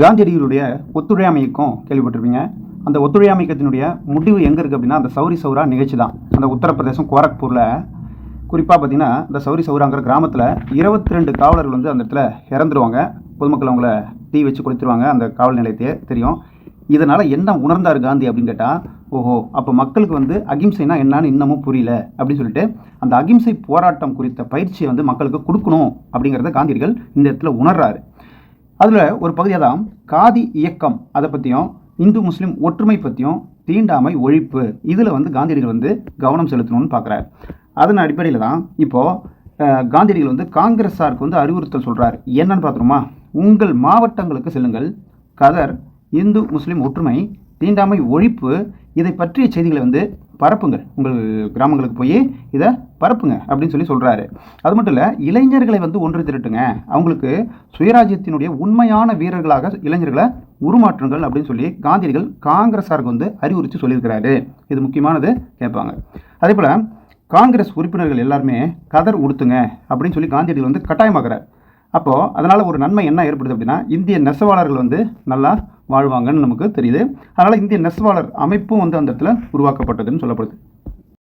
காந்தியடிகளுடைய ஒத்துழையாமை இயக்கம் கேள்விப்பட்டிருப்பீங்க. அந்த ஒத்துழையாமை இயக்கத்தினுடைய முடிவு எங்கே இருக்குது அப்படின்னா, அந்த சௌரி சௌரா நிகழ்ச்சி தான். அந்த உத்தரப்பிரதேசம் கோரக்பூரில் குறிப்பாக பார்த்தீங்கன்னா, இந்த சௌரி சௌராங்கிற கிராமத்தில் 22 காவலர்கள் வந்து அந்த இடத்துல இறந்துருவாங்க. பொதுமக்கள் அவங்கள தீ வச்சு கொளுத்துருவாங்க. அந்த காவல் நிலையத்தையே தெரியும். இதனால் என்ன உணர்ந்தார் காந்தி அப்படின்னு கேட்டால், ஓஹோ, அப்போ மக்களுக்கு வந்து அகிம்சைனா என்னன்னு இன்னமும் புரியல அப்படின்னு சொல்லிட்டு அந்த அகிம்சை போராட்டம் குறித்த பயிற்சியை வந்து மக்களுக்கு கொடுக்கணும் அப்படிங்கிறத காந்தியடிகள் இந்த இடத்துல உணர்றாரு. அதில் ஒரு பகுதியாக தான் காதி இயக்கம், அதை பற்றியும் இந்து முஸ்லீம் ஒற்றுமை பற்றியும் தீண்டாமை ஒழிப்பு, இதில் வந்து காந்தியடிகள் வந்து கவனம் செலுத்தணும்னு பார்க்குறாரு. அதன் அடிப்படையில் தான் இப்போது காந்தியடிகள் வந்து காங்கிரஸாருக்கு வந்து அறிவுறுத்தல் சொல்கிறார். என்னன்னு பார்த்துருமா, உங்கள் மாவட்டங்களுக்கு செல்லுங்கள், கதர், இந்து முஸ்லீம் ஒற்றுமை, தீண்டாமை ஒழிப்பு, இதை பற்றிய செய்திகளை வந்து பரப்புங்கள், உங்கள் கிராமங்களுக்கு போய் இதை பரப்புங்க அப்படின்னு சொல்கிறாரு. அது மட்டும் இல்லை, இளைஞர்களை வந்து ஒன்று திரட்டுங்க, அவங்களுக்கு சுயராஜ்யத்தினுடைய உண்மையான வீரர்களாக இளைஞர்களை உருமாற்றுங்கள் அப்படின்னு சொல்லி காந்தியடிகள் காங்கிரஸாருக்கு வந்து அறிவுறுத்தி சொல்லியிருக்கிறாரு. இது முக்கியமானது கேட்பாங்க. அதே போல் காங்கிரஸ் உறுப்பினர்கள் எல்லாருமே கதர் உடுத்துங்க அப்படின்னு சொல்லி காந்தியடிகள் வந்து கட்டாயமாக்குறார். அப்போது அதனால் ஒரு நன்மை என்ன ஏற்படுது அப்படின்னா, இந்திய நெசவாளர்கள் வந்து நல்லா வாழ்வாங்கன்னு நமக்கு தெரியுது. அதனால் இந்திய நெசவாளர் அமைப்பும் வந்து அந்த இடத்துல உருவாக்கப்பட்டதுன்னு சொல்லப்படுது.